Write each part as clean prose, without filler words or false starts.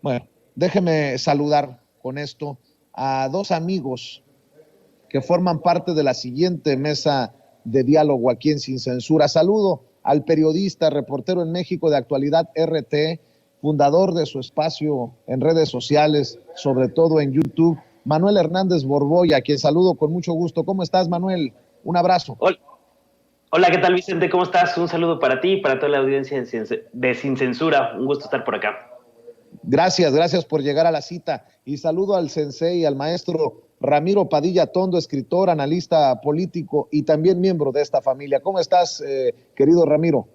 Bueno, déjeme saludar con esto a dos amigos que forman parte de la siguiente mesa de diálogo aquí en Sin Censura. Saludo al periodista, reportero en México de Actualidad RT, fundador de su espacio en redes sociales, sobre todo en YouTube, Manuel Hernández Borboya, a quien saludo con mucho gusto. ¿Cómo estás, Manuel? Un abrazo. Hola, ¿qué tal, Vicente? ¿Cómo estás? Un saludo para ti y para toda la audiencia de Sin Censura. Un gusto estar por acá. Gracias por llegar a la cita. Y saludo al sensei, al maestro Ramiro Padilla Tondo, escritor, analista político y también miembro de esta familia. ¿Cómo estás, querido Ramiro?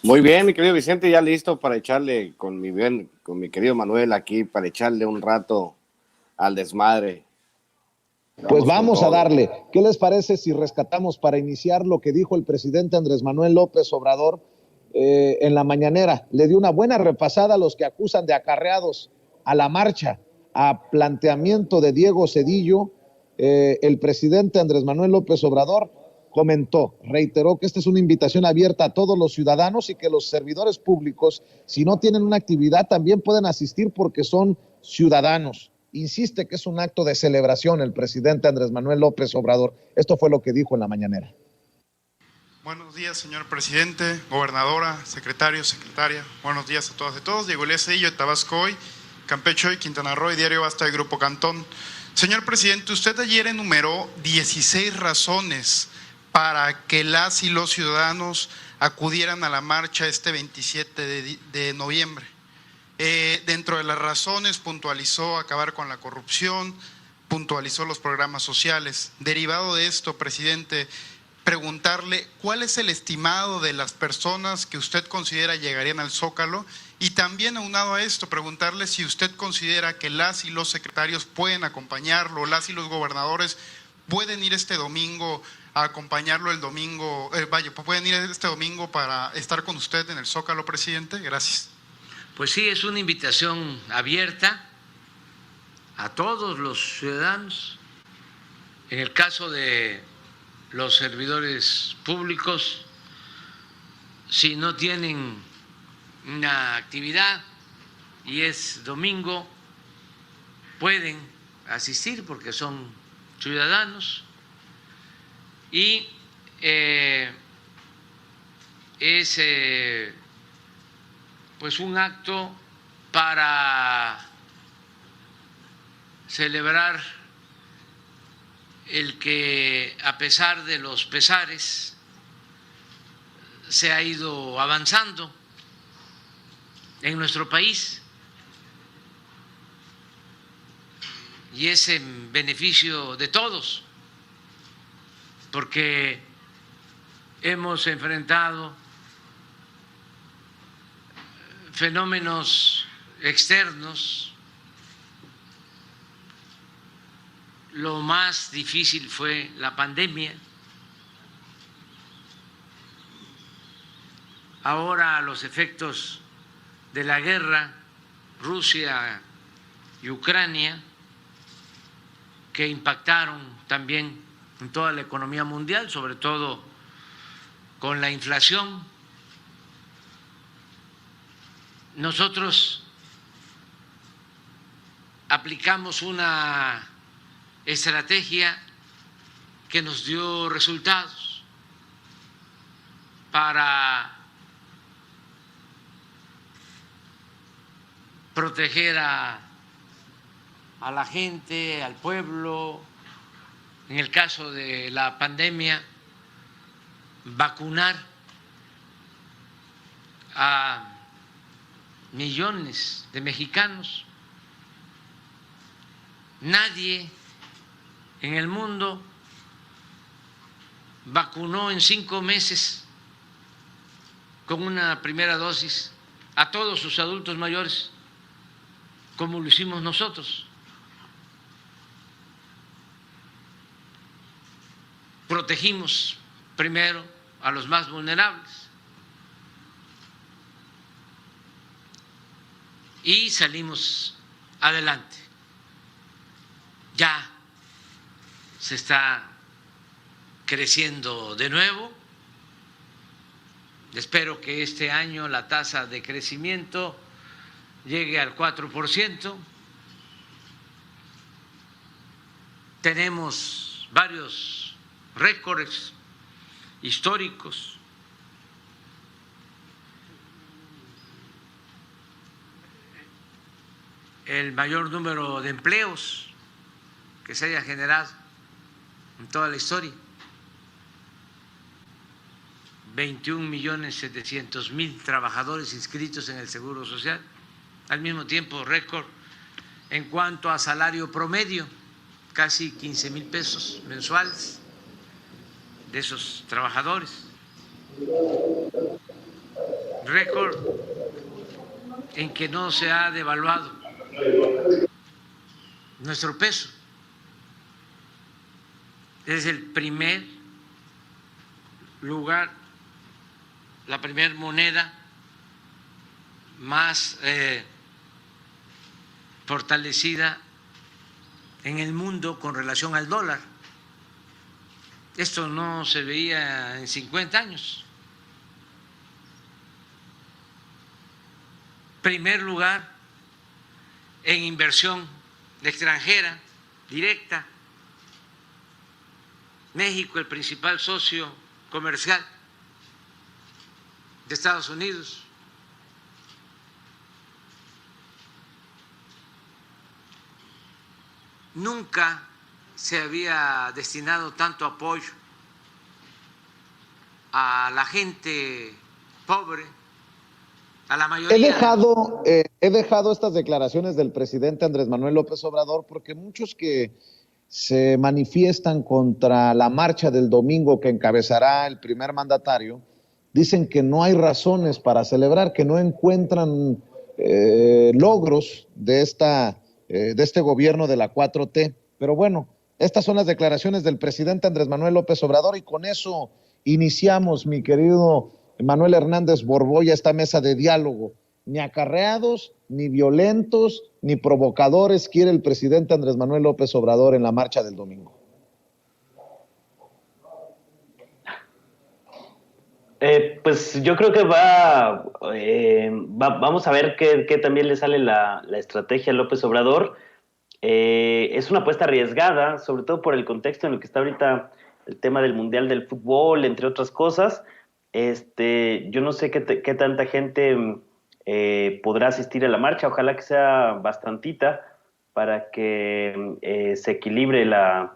Muy bien, mi querido Vicente, ya listo para echarle con mi querido Manuel aquí, para echarle un rato al desmadre. Pues vamos a darle. ¿Qué les parece si rescatamos para iniciar lo que dijo el presidente Andrés Manuel López Obrador en la mañanera? Le dio una buena repasada a los que acusan de acarreados a la marcha, a planteamiento de Diego Cedillo. El presidente Andrés Manuel López Obrador reiteró que esta es una invitación abierta a todos los ciudadanos y que los servidores públicos, si no tienen una actividad, también pueden asistir porque son ciudadanos. Insiste que es un acto de celebración el presidente Andrés Manuel López Obrador. Esto fue lo que dijo en la mañanera. Buenos días, señor presidente, gobernadora, secretario, secretaria. Buenos días a todas y todos. Diego Elías Cedillo, de Tabasco Hoy, Campeche Hoy, Quintana Roo y Diario Basta, del Grupo Cantón. Señor presidente, usted ayer enumeró 16 razones para que las y los ciudadanos acudieran a la marcha este 27 de noviembre. Dentro de las razones puntualizó acabar con la corrupción, puntualizó los programas sociales. Derivado de esto, presidente, preguntarle cuál es el estimado de las personas que usted considera llegarían al Zócalo y también aunado a esto, preguntarle si usted considera que las y los secretarios pueden acompañarlo, las y los gobernadores pueden ir este domingo a acompañarlo el domingo, pueden ir este domingo para estar con usted en el Zócalo, presidente. Gracias. Pues sí, es una invitación abierta a todos los ciudadanos. En el caso de los servidores públicos, si no tienen una actividad y es domingo, pueden asistir porque son ciudadanos y es pues un acto para celebrar el que, a pesar de los pesares, se ha ido avanzando en nuestro país y es en beneficio de todos, porque hemos enfrentado fenómenos externos. Lo más difícil fue la pandemia. Ahora los efectos de la guerra, Rusia y Ucrania, que impactaron también en toda la economía mundial, sobre todo con la inflación. Nosotros aplicamos una estrategia que nos dio resultados para proteger a la gente, al pueblo. En el caso de la pandemia, vacunar a millones de mexicanos. Nadie en el mundo vacunó en 5 meses con una primera dosis a todos sus adultos mayores como lo hicimos nosotros. Protegimos primero a los más vulnerables y salimos adelante. Ya se está creciendo de nuevo. Espero que este año la tasa de crecimiento llegue al 4%. Tenemos varios récords históricos. El mayor número de empleos que se haya generado en toda la historia. 21.700.000 trabajadores inscritos en el Seguro Social. Al mismo tiempo, récord en cuanto a salario promedio, casi 15,000 pesos mensuales de esos trabajadores. Récord en que no se ha devaluado nuestro peso. Es el primer lugar, la primera moneda más fortalecida en el mundo con relación al dólar. Esto no se veía en 50 años. Primer lugar en inversión extranjera directa. México, el principal socio comercial de Estados Unidos. Nunca se había destinado tanto apoyo a la gente pobre, a la mayoría. He dejado estas declaraciones del presidente Andrés Manuel López Obrador porque muchos que se manifiestan contra la marcha del domingo que encabezará el primer mandatario dicen que no hay razones para celebrar, que no encuentran logros de este gobierno de la 4T. Pero bueno, estas son las declaraciones del presidente Andrés Manuel López Obrador y con eso iniciamos, mi querido Manuel Hernández Borboya, esta mesa de diálogo. Ni acarreados, ni violentos, ni provocadores quiere el presidente Andrés Manuel López Obrador en la marcha del domingo. Pues yo creo que vamos a ver qué también le sale la estrategia a López Obrador. Es una apuesta arriesgada, sobre todo por el contexto en el que está ahorita el tema del Mundial del Fútbol, entre otras cosas. Yo no sé qué tanta gente podrá asistir a la marcha, ojalá que sea bastantita para que se equilibre la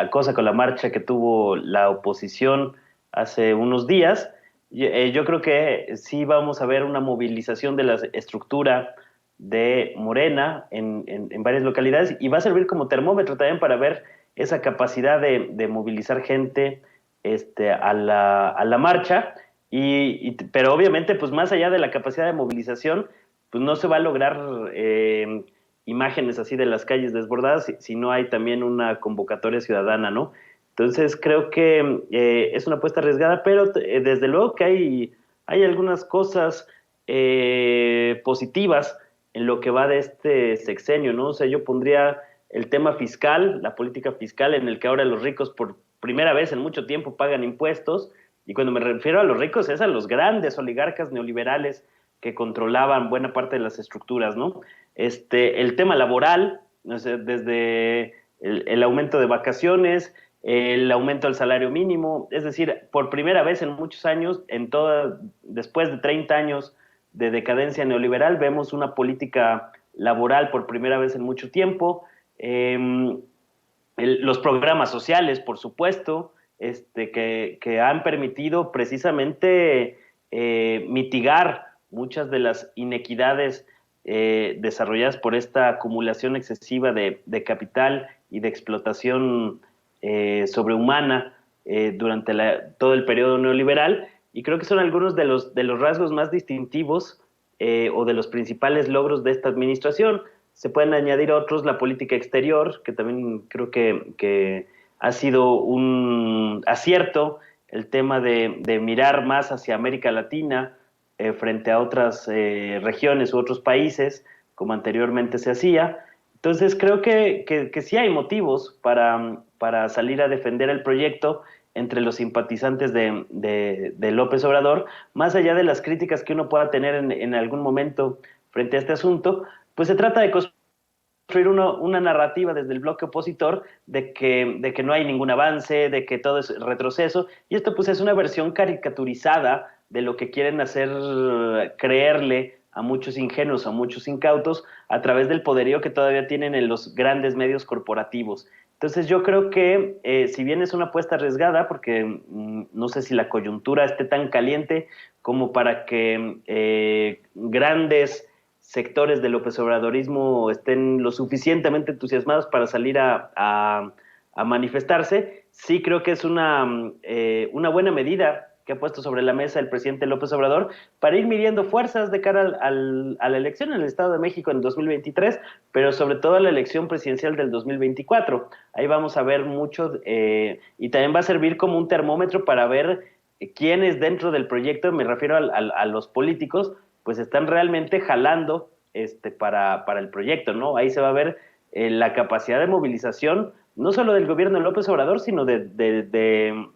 cosa con la marcha que tuvo la oposición hace unos días. Yo creo que sí vamos a ver una movilización de la estructura de Morena en varias localidades y va a servir como termómetro también para ver esa capacidad de movilizar gente a la marcha, pero obviamente pues más allá de la capacidad de movilización pues no se va a lograr imágenes así de las calles desbordadas si no hay también una convocatoria ciudadana, ¿no? Entonces creo que es una apuesta arriesgada, pero desde luego que hay algunas cosas positivas en lo que va de este sexenio, ¿no? O sea, yo pondría el tema fiscal, la política fiscal, en el que ahora los ricos por primera vez en mucho tiempo pagan impuestos, y cuando me refiero a los ricos es a los grandes oligarcas neoliberales que controlaban buena parte de las estructuras, ¿no? El tema laboral, no sé, desde el aumento de vacaciones, el aumento del salario mínimo, es decir, por primera vez en muchos años, después de 30 años de decadencia neoliberal, vemos una política laboral por primera vez en mucho tiempo, los programas sociales, por supuesto, que han permitido precisamente mitigar muchas de las inequidades desarrolladas por esta acumulación excesiva de capital y de explotación sobrehumana durante todo el periodo neoliberal, y creo que son algunos de los rasgos más distintivos o de los principales logros de esta administración. Se pueden añadir otros, la política exterior, que también creo que ha sido un acierto, el tema de mirar más hacia América Latina frente a otras regiones u otros países, como anteriormente se hacía. Entonces creo que sí hay motivos para salir a defender el proyecto entre los simpatizantes de López Obrador, más allá de las críticas que uno pueda tener en algún momento frente a este asunto, pues se trata de construir una narrativa desde el bloque opositor de que no hay ningún avance, de que todo es retroceso, y esto pues es una versión caricaturizada de lo que quieren hacer creerle a muchos ingenuos, a muchos incautos, a través del poderío que todavía tienen en los grandes medios corporativos. Entonces yo creo que si bien es una apuesta arriesgada, porque no sé si la coyuntura esté tan caliente como para que grandes sectores del López Obradorismo estén lo suficientemente entusiasmados para salir a manifestarse, sí creo que es una buena medida que ha puesto sobre la mesa el presidente López Obrador para ir midiendo fuerzas de cara a la elección en el Estado de México en 2023, pero sobre todo a la elección presidencial del 2024. Ahí vamos a ver mucho y también va a servir como un termómetro para ver quiénes dentro del proyecto, me refiero a los políticos, pues están realmente jalando para el proyecto, ¿no? Ahí se va a ver la capacidad de movilización, no solo del gobierno de López Obrador, sino de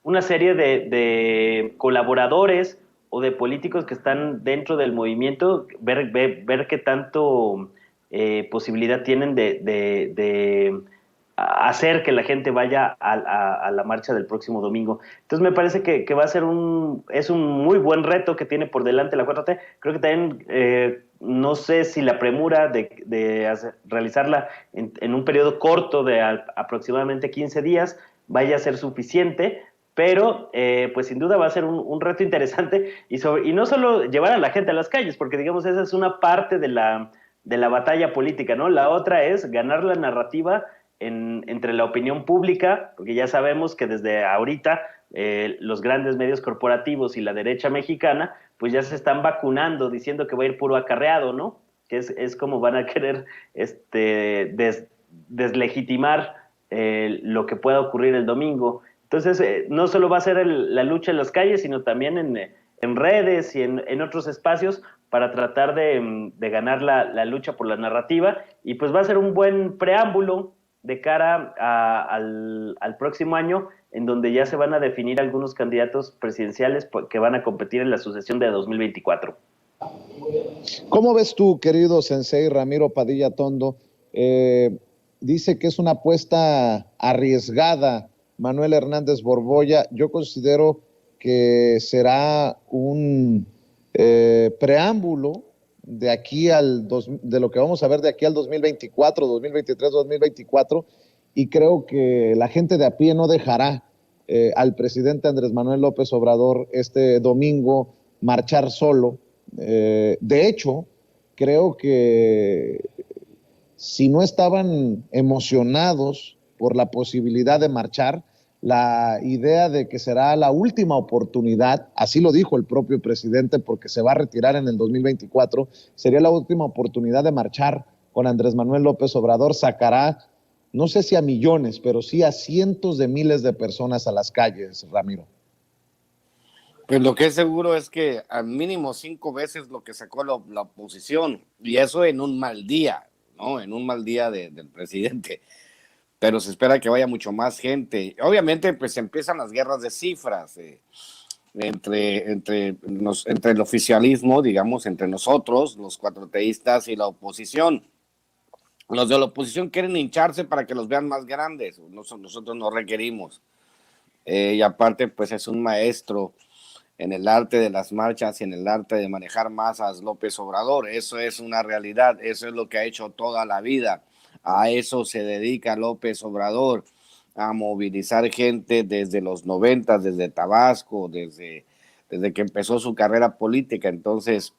una serie de colaboradores o de políticos que están dentro del movimiento, ver qué tanto posibilidad tienen de hacer que la gente vaya a la marcha del próximo domingo. Entonces me parece que va a ser es un muy buen reto que tiene por delante la 4T. Creo que también no sé si la premura de realizarla en un periodo corto de aproximadamente 15 días vaya a ser suficiente, pero pues sin duda va a ser un reto interesante y no solo llevar a la gente a las calles, porque digamos esa es una parte de la batalla política, ¿no? La otra es ganar la narrativa entre la opinión pública, porque ya sabemos que desde ahorita los grandes medios corporativos y la derecha mexicana pues ya se están vacunando diciendo que va a ir puro acarreado, ¿no? Que es como van a querer deslegitimar lo que pueda ocurrir el domingo. Entonces, no solo va a ser la lucha en las calles, sino también en redes y en otros espacios para tratar de ganar la lucha por la narrativa. Y pues va a ser un buen preámbulo de cara al próximo año, en donde ya se van a definir algunos candidatos presidenciales que van a competir en la sucesión de 2024. ¿Cómo ves tú, querido sensei Ramiro Padilla Tondo? Dice que es una apuesta arriesgada Manuel Hernández Borbolla. Yo considero que será un preámbulo de aquí de lo que vamos a ver de aquí al 2024, 2023, 2024, y creo que la gente de a pie no dejará al presidente Andrés Manuel López Obrador este domingo marchar solo. De hecho, creo que si no estaban emocionados por la posibilidad de marchar, la idea de que será la última oportunidad, así lo dijo el propio presidente, porque se va a retirar en el 2024, sería la última oportunidad de marchar con Andrés Manuel López Obrador, sacará, no sé si a millones, pero sí a cientos de miles de personas a las calles, Ramiro. Pues lo que es seguro es que al mínimo 5 veces lo que sacó la oposición, y eso en un mal día, ¿no? En un mal día del presidente. Pero se espera que vaya mucho más gente. Obviamente, pues empiezan las guerras de cifras entre el oficialismo, digamos, entre nosotros, los cuatroteístas y la oposición. Los de la oposición quieren hincharse para que los vean más grandes. Nosotros no requerimos. Y aparte, pues es un maestro en el arte de las marchas y en el arte de manejar masas López Obrador. Eso es una realidad. Eso es lo que ha hecho toda la vida. A eso se dedica López Obrador, a movilizar gente desde los 90, desde Tabasco, desde que empezó su carrera política. Entonces,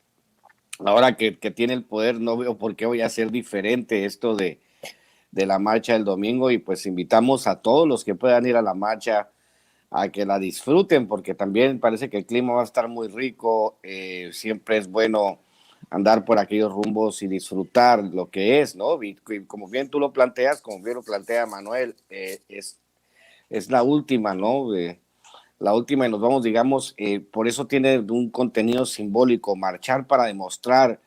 ahora que tiene el poder, no veo por qué voy a ser diferente esto de la marcha del domingo, y pues invitamos a todos los que puedan ir a la marcha a que la disfruten, porque también parece que el clima va a estar muy rico. Siempre es bueno andar por aquellos rumbos y disfrutar lo que es, ¿no? Y como bien tú lo planteas, como bien lo plantea Manuel, es la última, ¿no? La última, y nos vamos, digamos, por eso tiene un contenido simbólico, marchar para demostrar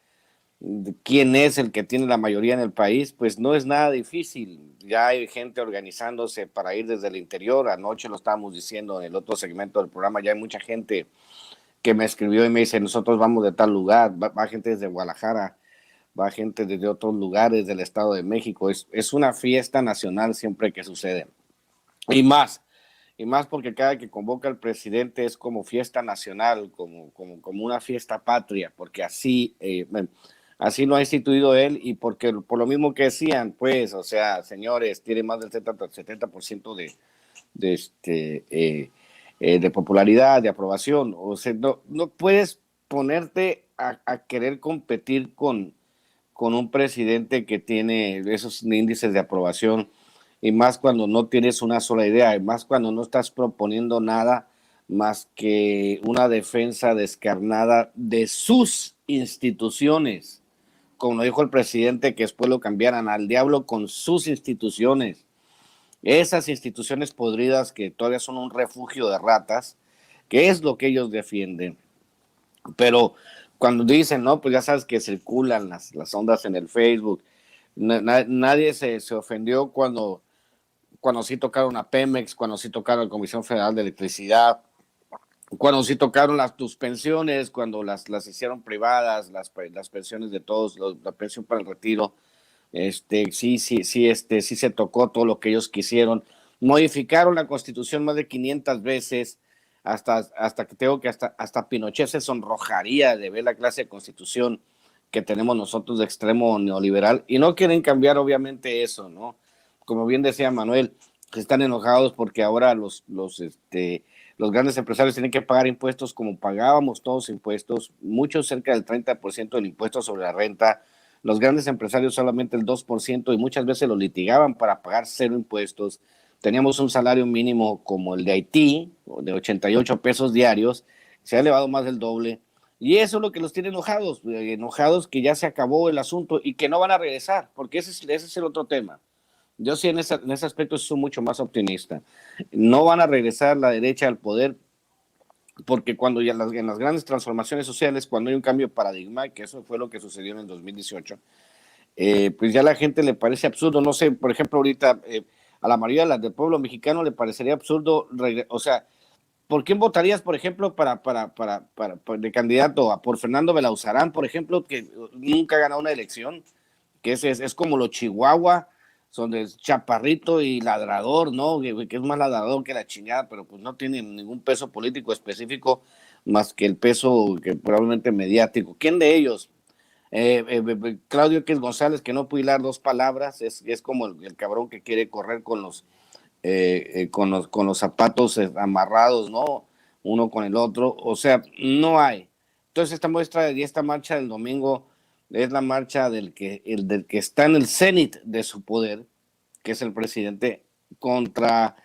quién es el que tiene la mayoría en el país, pues no es nada difícil. Ya hay gente organizándose para ir desde el interior. Anoche lo estábamos diciendo en el otro segmento del programa, ya hay mucha gente que me escribió y me dice, nosotros vamos de tal lugar, va gente desde Guadalajara, va gente desde otros lugares del Estado de México. Es una fiesta nacional siempre que sucede. Y más porque cada que convoca el presidente es como fiesta nacional, como una fiesta patria, porque así lo ha instituido él, y porque por lo mismo que decían, pues, o sea, señores, tiene más del 70% de popularidad, de aprobación. O sea, no puedes ponerte a querer competir con un presidente que tiene esos índices de aprobación, y más cuando no tienes una sola idea, y más cuando no estás proponiendo nada más que una defensa descarnada de sus instituciones, como lo dijo el presidente, que después lo cambiaran al diablo con sus instituciones. Esas instituciones podridas que todavía son un refugio de ratas, que es lo que ellos defienden. Pero cuando dicen, no, pues ya sabes que circulan las ondas en el Facebook, nadie se ofendió cuando sí tocaron a Pemex, cuando sí tocaron a la Comisión Federal de Electricidad, cuando sí tocaron tus pensiones, cuando las hicieron privadas, las pensiones de todos, la pensión para el retiro. Sí se tocó todo lo que ellos quisieron. Modificaron la Constitución más de 500 veces, hasta que tengo que hasta Pinochet se sonrojaría de ver la clase de Constitución que tenemos nosotros de extremo neoliberal, y no quieren cambiar obviamente eso, ¿no? Como bien decía Manuel, están enojados porque ahora los grandes empresarios tienen que pagar impuestos como pagábamos todos impuestos, muchos cerca del 30% del impuesto sobre la renta. Los grandes empresarios solamente el 2%, y muchas veces lo litigaban para pagar 0 impuestos. Teníamos un salario mínimo como el de Haití, de 88 pesos diarios, se ha elevado más del doble, y eso es lo que los tiene enojados que ya se acabó el asunto y que no van a regresar, porque ese es el otro tema. Yo sí en ese aspecto soy mucho más optimista. No van a regresar la derecha al poder, porque cuando ya en las grandes transformaciones sociales, cuando hay un cambio de paradigma, que eso fue lo que sucedió en el 2018, pues ya a la gente le parece absurdo. No sé, por ejemplo, ahorita a la mayoría del pueblo mexicano le parecería absurdo, o sea, ¿por quién votarías, por ejemplo, de candidato por Fernando Belauzarán, por ejemplo, que nunca ha ganado una elección, que es como los Chihuahua, son de chaparrito y ladrador, ¿no? Que es más ladrador que la chingada, pero pues no tiene ningún peso político específico más que el peso que probablemente mediático. ¿Quién de ellos? Claudio X González, que no puede hilar 2 palabras, es como el cabrón que quiere correr con los zapatos amarrados, ¿no? Uno con el otro, o sea, no hay. Entonces esta marcha del domingo es la marcha del que está en el cenit de su poder, que es el presidente, contra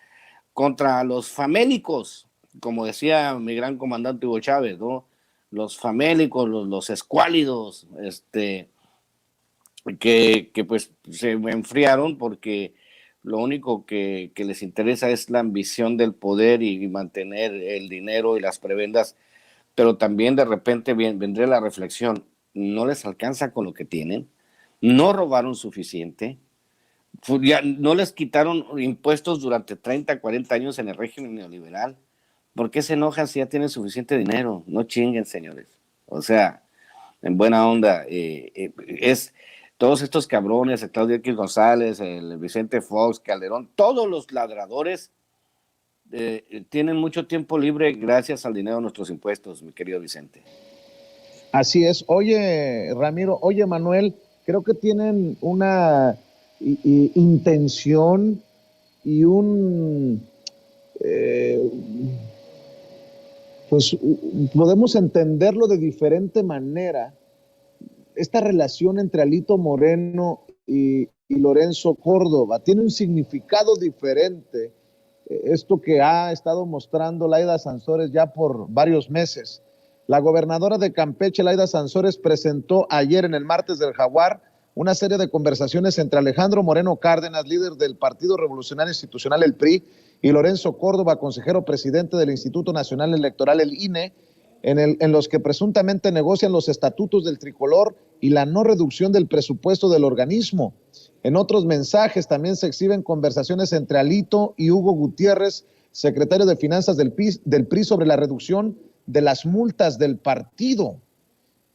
los famélicos, como decía mi gran comandante Hugo Chávez, ¿no? Los famélicos, los escuálidos, que pues se enfriaron porque lo único que les interesa es la ambición del poder y mantener el dinero y las prebendas, pero también de repente vendría la reflexión, no les alcanza con lo que tienen, no robaron suficiente, ya no les quitaron impuestos durante 30, 40 años en el régimen neoliberal. ¿Por qué se enojan si ya tienen suficiente dinero? No chinguen, señores. O sea, en buena onda, es todos estos cabrones, el Claudio X González, el Vicente Fox, Calderón, todos los ladradores tienen mucho tiempo libre gracias al dinero de nuestros impuestos, mi querido Vicente. Así es. Oye, Ramiro, oye, Manuel, creo que tienen una intención y pues podemos entenderlo de diferente manera, esta relación entre Alito Moreno y Lorenzo Córdoba. Tiene un significado diferente, esto que ha estado mostrando Laida Sansores ya por varios meses. La gobernadora de Campeche, Laida Sansores, presentó ayer en el Martes del Jaguar una serie de conversaciones entre Alejandro Moreno Cárdenas, líder del Partido Revolucionario Institucional, el PRI, y Lorenzo Córdoba, consejero presidente del Instituto Nacional Electoral, el INE, en los que presuntamente negocian los estatutos del tricolor y la no reducción del presupuesto del organismo. En otros mensajes también se exhiben conversaciones entre Alito y Hugo Gutiérrez, secretario de Finanzas del PRI, sobre la reducción de las multas del partido.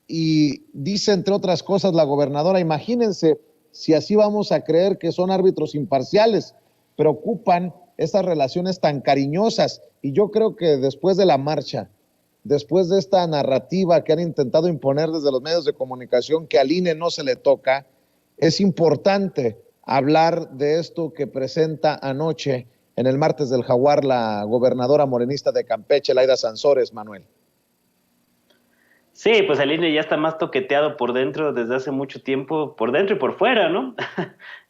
Y dice, entre otras cosas, la gobernadora, imagínense si así vamos a creer que son árbitros imparciales, preocupan estas relaciones tan cariñosas. Y yo creo que después de la marcha, después de esta narrativa que han intentado imponer desde los medios de comunicación, que al INE no se le toca, es importante hablar de esto que presenta anoche en el Martes del Jaguar la gobernadora morenista de Campeche, Laida Sansores, Manuel. Sí, pues el INE ya está más toqueteado por dentro desde hace mucho tiempo, por dentro y por fuera, ¿no?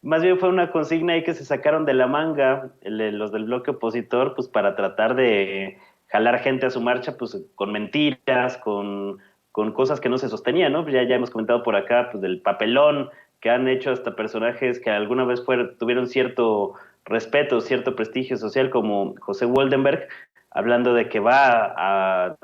Más bien fue una consigna ahí que se sacaron de la manga los del bloque opositor, pues para tratar de jalar gente a su marcha, pues con mentiras, con cosas que no se sostenían, ¿no? Ya hemos comentado por acá, pues del papelón que han hecho hasta personajes que alguna vez tuvieron cierto respeto, cierto prestigio social, como José Woldenberg, hablando de que va a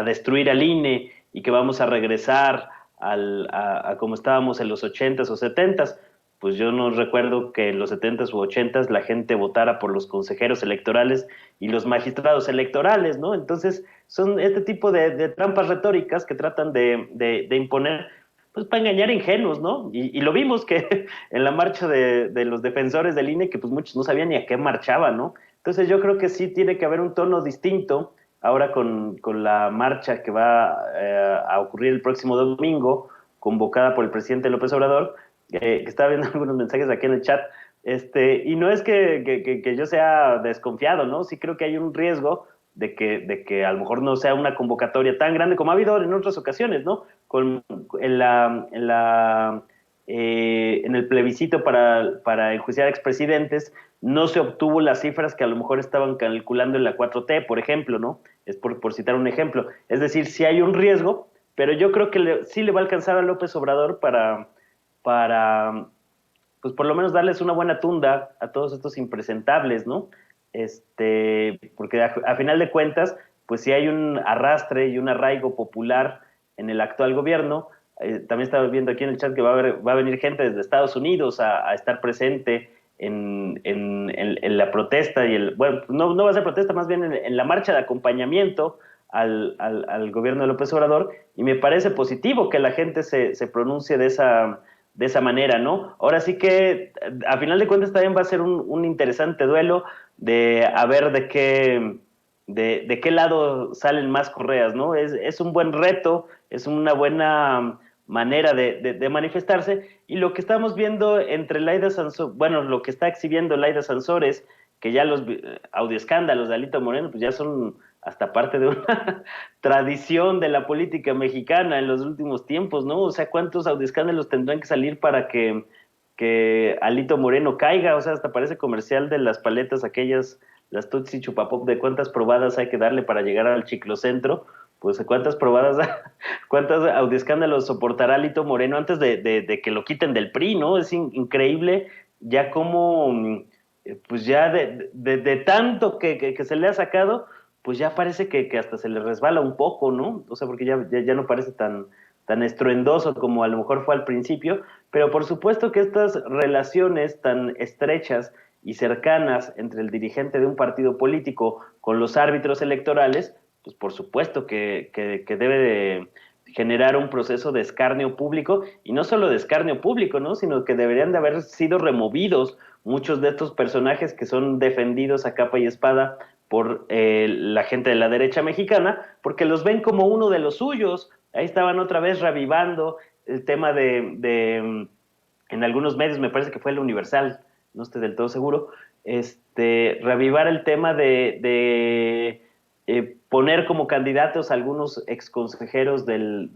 destruir al INE y que vamos a regresar a como estábamos en los 80s o 70s. Pues yo no recuerdo que en los 70s u 80s la gente votara por los consejeros electorales y los magistrados electorales, ¿no? Entonces son este tipo de trampas retóricas que tratan de imponer, pues para engañar ingenuos, ¿no? Y lo vimos que en la marcha de los defensores del INE, que pues muchos no sabían ni a qué marchaban, ¿no? Entonces yo creo que sí tiene que haber un tono distinto ahora con la marcha que va a ocurrir el próximo domingo, convocada por el presidente López Obrador, que estaba viendo algunos mensajes aquí en el chat, y no es que yo sea desconfiado, ¿no? Sí creo que hay un riesgo de que a lo mejor no sea una convocatoria tan grande como ha habido en otras ocasiones, ¿no? En el plebiscito para enjuiciar expresidentes, no se obtuvo las cifras que a lo mejor estaban calculando en la 4T, por ejemplo, ¿no? Es por citar un ejemplo. Es decir, sí hay un riesgo, pero yo creo que sí le va a alcanzar a López Obrador para pues por lo menos darles una buena tunda a todos estos impresentables, ¿no? Porque a final de cuentas, pues sí hay un arrastre y un arraigo popular en el actual gobierno. También estaba viendo aquí en el chat que va a venir gente desde Estados Unidos a estar presente en la protesta bueno, no va a ser protesta, más bien en la marcha de acompañamiento al gobierno de López Obrador, y me parece positivo que la gente se pronuncie de esa manera, ¿no? Ahora sí que a final de cuentas también va a ser un interesante duelo de a ver de qué lado salen más correas, ¿no? Es un buen reto, es una buena manera de manifestarse, y lo que estamos viendo entre Laida Sansores, bueno, lo que está exhibiendo Laida Sansores, que ya los audioescándalos de Alito Moreno, pues ya son hasta parte de una tradición de la política mexicana en los últimos tiempos, ¿no? O sea, ¿cuántos audioescándalos tendrán que salir para que Alito Moreno caiga? O sea, hasta parece comercial de las paletas aquellas, las Tutsi Chupapop, de cuántas probadas hay que darle para llegar al Chiclocentro. Pues cuántos audioescándalos soportará Alito Moreno antes de que lo quiten del PRI, ¿no? Es increíble ya como, pues ya de tanto que se le ha sacado, pues ya parece que hasta se le resbala un poco, ¿no? O sea, porque ya no parece tan estruendoso como a lo mejor fue al principio, pero por supuesto que estas relaciones tan estrechas y cercanas entre el dirigente de un partido político con los árbitros electorales, pues por supuesto que debe de generar un proceso de escarnio público, y no solo de escarnio público, ¿no? Sino que deberían de haber sido removidos muchos de estos personajes que son defendidos a capa y espada por la gente de la derecha mexicana, porque los ven como uno de los suyos. Ahí estaban otra vez revivando el tema en algunos medios, me parece que fue el Universal, no estoy del todo seguro, revivar el tema de poner como candidatos a algunos exconsejeros del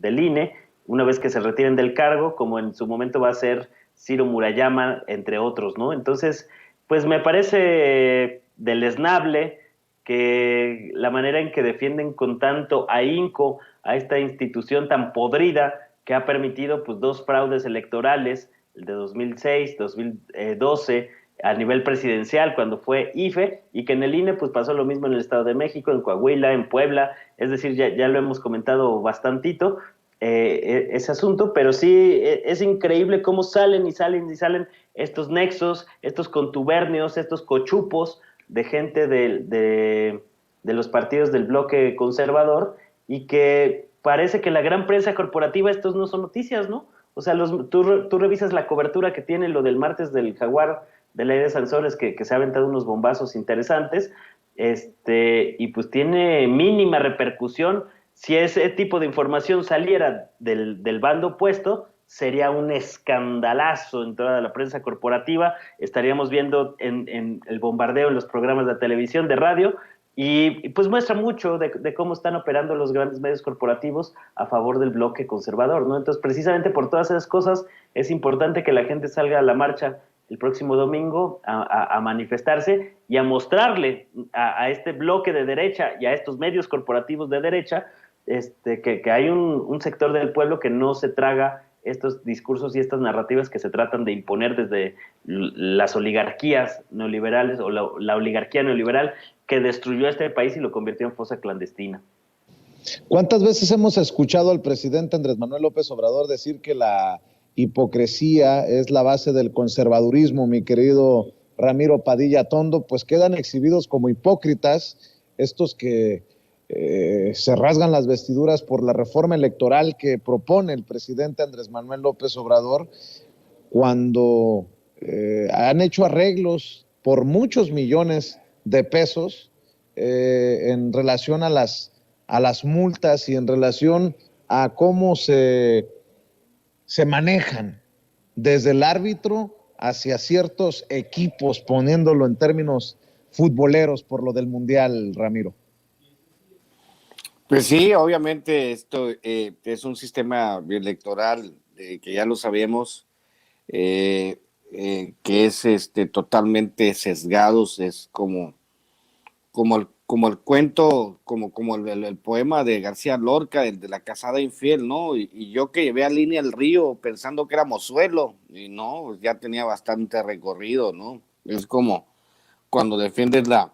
INE, una vez que se retiren del cargo, como en su momento va a ser Ciro Murayama, entre otros, ¿no? Entonces, pues me parece deleznable que la manera en que defienden con tanto ahínco a esta institución tan podrida que ha permitido pues 2 fraudes electorales, el de 2006, 2012, a nivel presidencial cuando fue IFE, y que en el INE pues pasó lo mismo en el Estado de México, en Coahuila, en Puebla, es decir, ya lo hemos comentado bastantito, ese asunto, pero sí es increíble cómo salen y salen y salen estos nexos, estos contubernios, estos cochupos de gente de los partidos del bloque conservador, y que parece que la gran prensa corporativa, estos no son noticias, ¿no? O sea, tú revisas la cobertura que tiene lo del martes del Jaguar de la de Sansores, que se ha aventado unos bombazos interesantes, y pues tiene mínima repercusión. Si ese tipo de información saliera del bando opuesto, sería un escandalazo en toda la prensa corporativa. Estaríamos viendo en el bombardeo en los programas de televisión, de radio, y pues muestra mucho de cómo están operando los grandes medios corporativos a favor del bloque conservador, ¿no? Entonces, precisamente por todas esas cosas, es importante que la gente salga a la marcha el próximo domingo a manifestarse y a mostrarle a este bloque de derecha y a estos medios corporativos de derecha que hay un sector del pueblo que no se traga estos discursos y estas narrativas que se tratan de imponer desde las oligarquías neoliberales, o la oligarquía neoliberal que destruyó este país y lo convirtió en fosa clandestina. ¿Cuántas veces hemos escuchado al presidente Andrés Manuel López Obrador decir que la hipocresía es la base del conservadurismo, mi querido Ramiro Padilla Tondo? Pues quedan exhibidos como hipócritas estos que se rasgan las vestiduras por la reforma electoral que propone el presidente Andrés Manuel López Obrador, cuando han hecho arreglos por muchos millones de pesos en relación a las multas y en relación a cómo se manejan desde el árbitro hacia ciertos equipos, poniéndolo en términos futboleros por lo del Mundial, Ramiro. Pues sí, obviamente esto es un sistema electoral que ya lo sabemos, que es totalmente sesgados, es como el cuento, como el poema de García Lorca, el de la casada infiel, ¿no? Y yo que llevé a Línea el Río pensando que era Mozuelo, y no, ya tenía bastante recorrido, ¿no? Es como cuando defiendes la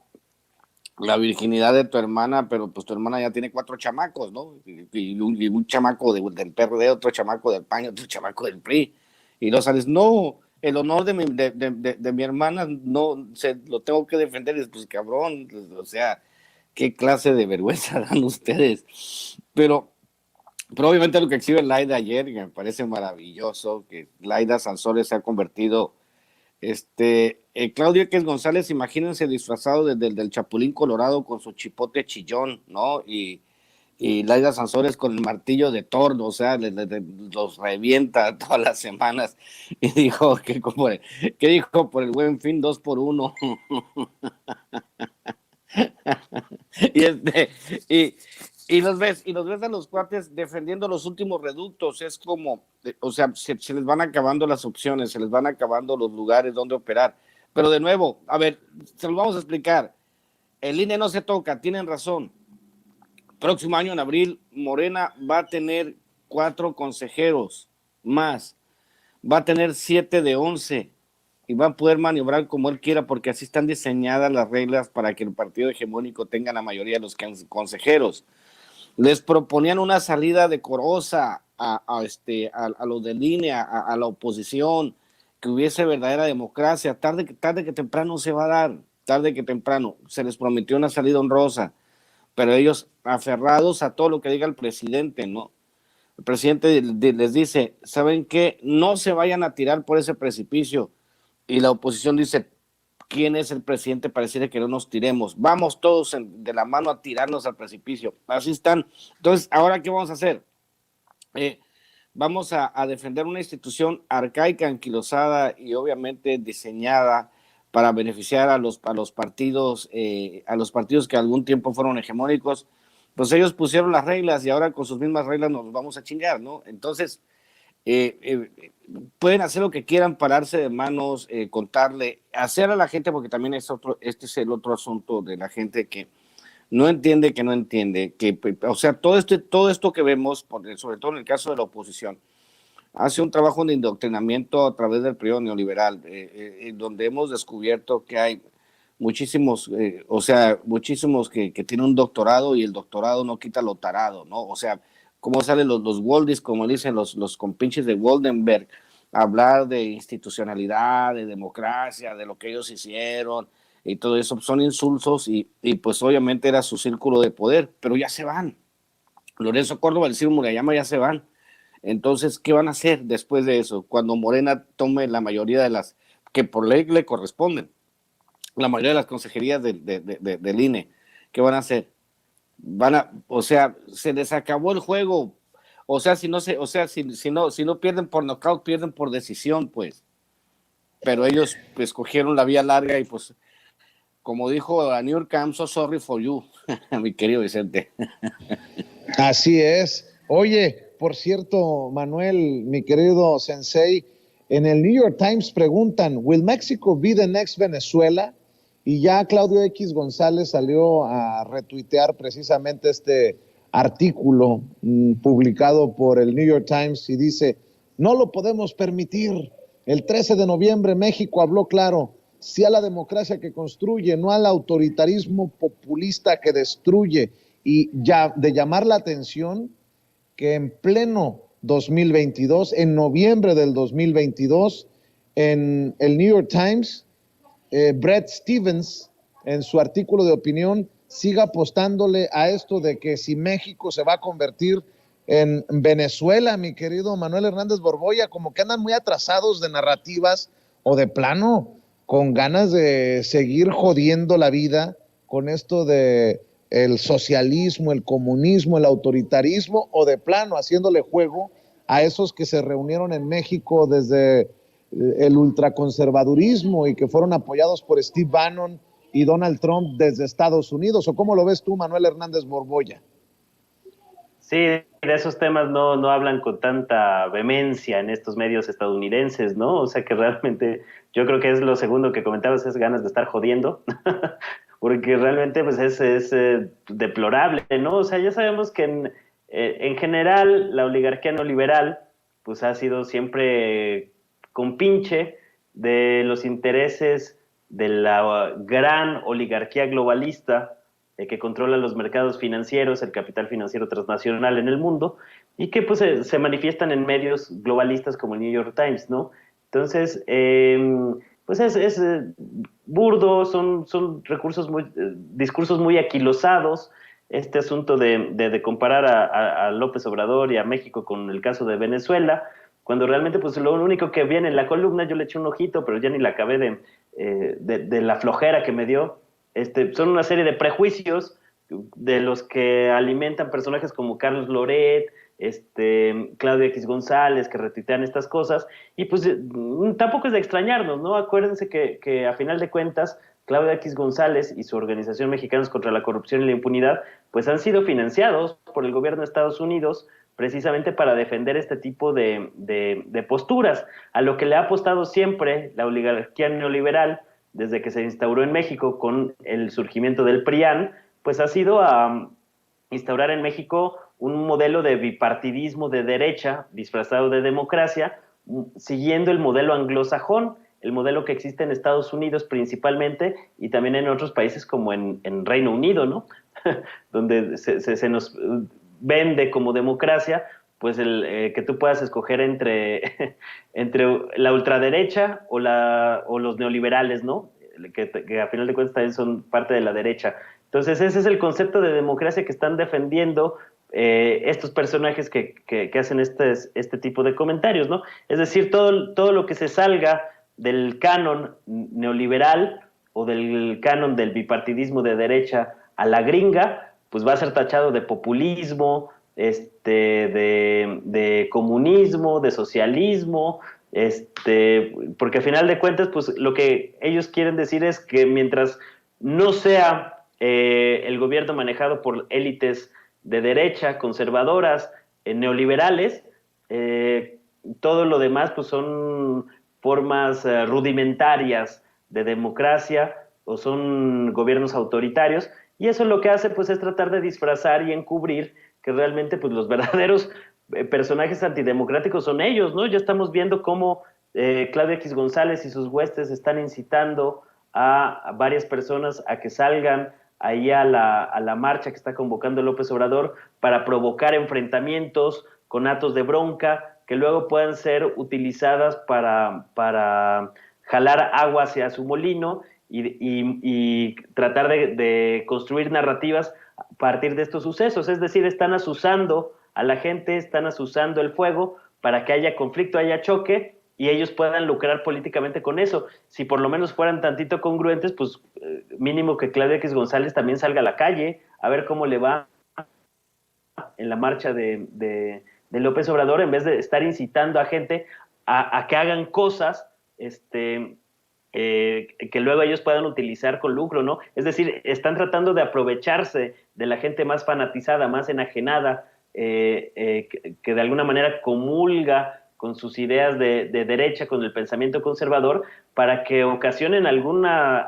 virginidad de tu hermana, pero pues tu hermana ya tiene 4 chamacos, ¿no? Y un chamaco del PRD, otro chamaco del PAN, otro chamaco del PRI. Y no sales, no, el honor de mi hermana no lo tengo que defender. Y pues cabrón, o sea, qué clase de vergüenza dan ustedes. Pero obviamente lo que exhibe Laida ayer, que me parece maravilloso, que Laida Sansores se ha convertido Claudio X González, imagínense disfrazado del Chapulín Colorado con su chipote chillón, ¿no? Y Laida Sansores con el martillo de Thor, o sea, los revienta todas las semanas. Y dijo que dijo por el Buen Fin 2 por 1. Y los ves a los cuates defendiendo los últimos reductos. Es como, o sea, se les van acabando las opciones, se les van acabando los lugares donde operar. Pero de nuevo, a ver, se los vamos a explicar. El INE no se toca, tienen razón. Próximo año, en abril, Morena va a tener 4 consejeros más. Va a tener 7 de 11 y va a poder maniobrar como él quiera, porque así están diseñadas las reglas para que el partido hegemónico tenga la mayoría de los consejeros. Les proponían una salida decorosa a los de línea, a la oposición, que hubiese verdadera democracia. Tarde que temprano se va a dar, tarde que temprano. Se les prometió una salida honrosa, pero ellos aferrados a todo lo que diga el presidente, ¿no? El presidente les dice, ¿saben qué? No se vayan a tirar por ese precipicio. Y la oposición dice, ¿quién es el presidente para decirle que no nos tiremos? Vamos todos de la mano a tirarnos al precipicio. Así están. Entonces, ¿ahora qué vamos a hacer? Vamos a defender una institución arcaica, anquilosada y obviamente diseñada para beneficiar a los partidos que algún tiempo fueron hegemónicos. Pues ellos pusieron las reglas y ahora con sus mismas reglas nos vamos a chingar, ¿no? Entonces, pueden hacer lo que quieran, pararse de manos, contarle, hacer a la gente, porque también este es el otro asunto de la gente que no entiende, que, o sea, todo esto que vemos, sobre todo en el caso de la oposición, hace un trabajo de indoctrinamiento a través del periodo neoliberal, donde hemos descubierto que hay muchísimos que tienen un doctorado y el doctorado no quita lo tarado, ¿no? O sea, cómo salen los Goldis, como dicen los compinches de Goldenberg, hablar de institucionalidad, de democracia, de lo que ellos hicieron y todo eso, son insulsos y pues obviamente era su círculo de poder, pero ya se van. Lorenzo Córdoba, el Ciro Murayama ya se van. Entonces, ¿qué van a hacer después de eso? Cuando Morena tome la mayoría de las que por ley le corresponden, la mayoría de las consejerías del INE, ¿qué van a hacer? O sea, se les acabó el juego. O sea, si no pierden por nocaut, pierden por decisión, pues. Pero ellos pues cogieron la vía larga y pues, como dijo a New York, I'm so sorry for you, mi querido Vicente. Así es. Oye, por cierto, Manuel, mi querido Sensei, en el New York Times preguntan, ¿Will Mexico be the next Venezuela? Y ya Claudio X González salió a retuitear precisamente este artículo publicado por el New York Times y dice, no lo podemos permitir. El 13 de noviembre México habló claro, sí a la democracia que construye, no al autoritarismo populista que destruye, y ya de llamar la atención que en pleno 2022, en noviembre del 2022, en el New York Times, Bret Stephens, en su artículo de opinión, siga apostándole a esto de que si México se va a convertir en Venezuela, mi querido Manuel Hernández Borboya, como que andan muy atrasados de narrativas o de plano, con ganas de seguir jodiendo la vida con esto de el socialismo, el comunismo, el autoritarismo, o de plano haciéndole juego a esos que se reunieron en México desde el ultraconservadurismo y que fueron apoyados por Steve Bannon y Donald Trump desde Estados Unidos. ¿O cómo lo ves tú, Manuel Hernández Borboya? Sí, de esos temas no hablan con tanta vehemencia en estos medios estadounidenses, ¿no? O sea que realmente yo creo que es lo segundo que comentabas, es ganas de estar jodiendo, porque realmente pues es deplorable, ¿no? O sea, ya sabemos que en general la oligarquía neoliberal pues ha sido siempre compinche de los intereses de la gran oligarquía globalista que controla los mercados financieros, el capital financiero transnacional en el mundo, y que pues se manifiestan en medios globalistas como el New York Times, ¿no? Entonces, pues es burdo, son recursos discursos muy aquilosados, este asunto de comparar a López Obrador y a México con el caso de Venezuela, cuando realmente pues lo único que viene en la columna, yo le eché un ojito, pero ya ni la acabé de la flojera que me dio. Son una serie de prejuicios de los que alimentan personajes como Carlos Loret, Claudio X González, que retuitean estas cosas, y pues tampoco es de extrañarnos, ¿no? Acuérdense que a final de cuentas, Claudio X González y su organización Mexicanos contra la Corrupción y la Impunidad, pues han sido financiados por el gobierno de Estados Unidos precisamente para defender este tipo de posturas, a lo que le ha apostado siempre la oligarquía neoliberal, desde que se instauró en México con el surgimiento del PRIAN, pues ha sido a instaurar en México un modelo de bipartidismo de derecha disfrazado de democracia, siguiendo el modelo anglosajón, el modelo que existe en Estados Unidos principalmente y también en otros países como en Reino Unido, ¿no? Donde se nos vende como democracia pues que tú puedas escoger entre la ultraderecha o los neoliberales, ¿no? Que a final de cuentas también son parte de la derecha. Entonces ese es el concepto de democracia que están defendiendo estos personajes que hacen este tipo de comentarios, ¿no? Es decir, todo lo que se salga del canon neoliberal o del canon del bipartidismo de derecha a la gringa, pues va a ser tachado de populismo, de comunismo, de socialismo, porque al final de cuentas, pues lo que ellos quieren decir es que mientras no sea el gobierno manejado por élites de derecha, conservadoras, neoliberales, todo lo demás pues son formas rudimentarias de democracia o son gobiernos autoritarios, y eso lo que hace pues es tratar de disfrazar y encubrir que realmente pues los verdaderos personajes antidemocráticos son ellos, ¿no? Ya estamos viendo cómo Claudio X González y sus huestes están incitando a varias personas a que salgan ahí a la marcha que está convocando López Obrador para provocar enfrentamientos con actos de bronca que luego puedan ser utilizadas para jalar agua hacia su molino y tratar de construir narrativas a partir de estos sucesos. Es decir, están asusando a la gente, están asusando el fuego para que haya conflicto, haya choque y ellos puedan lucrar políticamente con eso. Si por lo menos fueran tantito congruentes, pues mínimo que Claudia X González también salga a la calle a ver cómo le va en la marcha de López Obrador, en vez de estar incitando a gente a que hagan cosas que luego ellos puedan utilizar con lucro, ¿no? Es decir, están tratando de aprovecharse de la gente más fanatizada, más enajenada, que de alguna manera comulga con sus ideas de derecha, con el pensamiento conservador, para que ocasionen alguna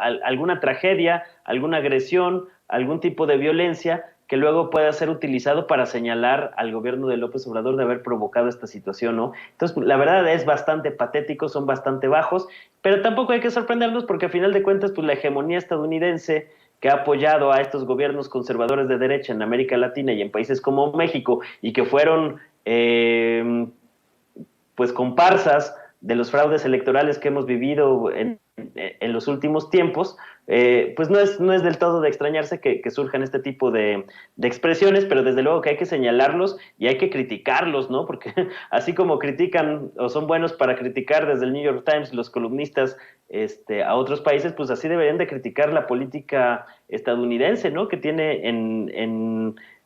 tragedia, alguna agresión, algún tipo de violencia que luego pueda ser utilizado para señalar al gobierno de López Obrador de haber provocado esta situación, ¿no? Entonces, la verdad es bastante patético, son bastante bajos, pero tampoco hay que sorprendernos porque a final de cuentas, pues la hegemonía estadounidense que ha apoyado a estos gobiernos conservadores de derecha en América Latina y en países como México y que fueron pues comparsas de los fraudes electorales que hemos vivido en los últimos tiempos, pues no es del todo de extrañarse que surjan este tipo de expresiones, pero desde luego que hay que señalarlos y hay que criticarlos, ¿no? Porque así como critican o son buenos para criticar desde el New York Times los columnistas a otros países, pues así deberían de criticar la política estadounidense, ¿no? Que tiene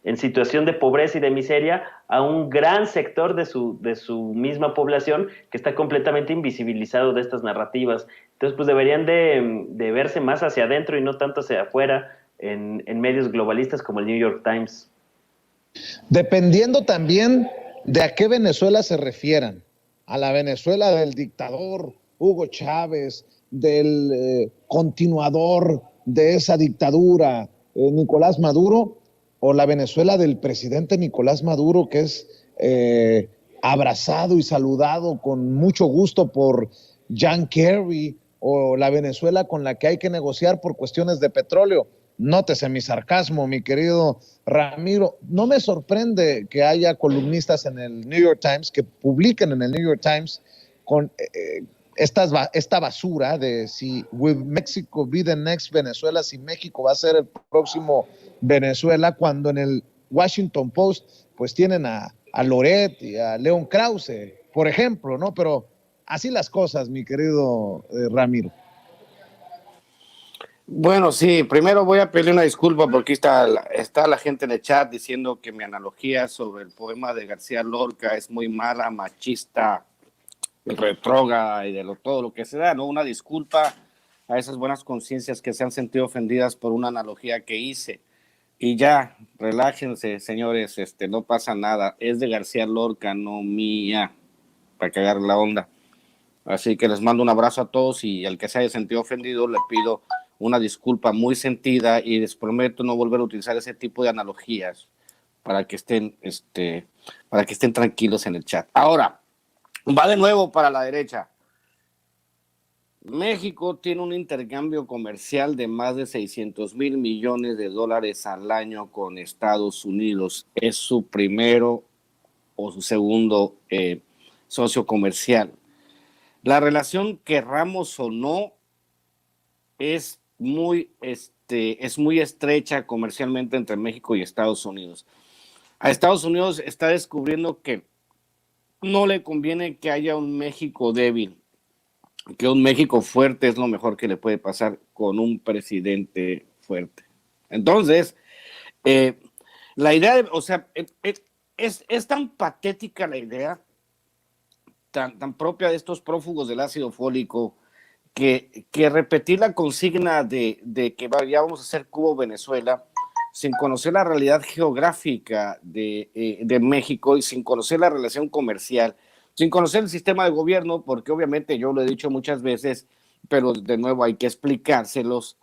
en situación de pobreza y de miseria a un gran sector de su misma población que está completamente invisibilizado de estas narrativas. Entonces, pues deberían de verse más hacia adentro y no tanto hacia afuera en medios globalistas como el New York Times. Dependiendo también de a qué Venezuela se refieran, a la Venezuela del dictador Hugo Chávez, del continuador de esa dictadura, Nicolás Maduro, o la Venezuela del presidente Nicolás Maduro, que es abrazado y saludado con mucho gusto por John Kerry, o la Venezuela con la que hay que negociar por cuestiones de petróleo. Nótese mi sarcasmo, mi querido Ramiro. No me sorprende que haya columnistas en el New York Times, que publiquen en el New York Times con esta basura de si will Mexico be the next Venezuela, si México va a ser el próximo Venezuela, cuando en el Washington Post pues tienen a Loret y a León Krause, por ejemplo, ¿no? Pero así las cosas, mi querido Ramiro. Bueno, sí, primero voy a pedirle una disculpa porque está la gente en el chat diciendo que mi analogía sobre el poema de García Lorca es muy mala, machista, retrógrada y todo lo que se da, ¿no? Una disculpa a esas buenas conciencias que se han sentido ofendidas por una analogía que hice. Y ya, relájense, señores, no pasa nada. Es de García Lorca, no mía, para cagar la onda. Así que les mando un abrazo a todos y al que se haya sentido ofendido le pido una disculpa muy sentida y les prometo no volver a utilizar ese tipo de analogías para que estén tranquilos en el chat. Ahora, va de nuevo para la derecha. México tiene un intercambio comercial de más de 600,000 millones de dólares al año con Estados Unidos. Es su primero o su segundo socio comercial. La relación, querramos o no, es muy estrecha comercialmente entre México y Estados Unidos. A Estados Unidos está descubriendo que no le conviene que haya un México débil, que un México fuerte es lo mejor que le puede pasar con un presidente fuerte. Entonces, la idea, es tan patética la idea, tan propia de estos prófugos del ácido fólico, que repetir la consigna de que ya vamos a hacer Cuba o Venezuela, sin conocer la realidad geográfica de México y sin conocer la relación comercial, sin conocer el sistema de gobierno, porque obviamente yo lo he dicho muchas veces, pero de nuevo hay que explicárselos.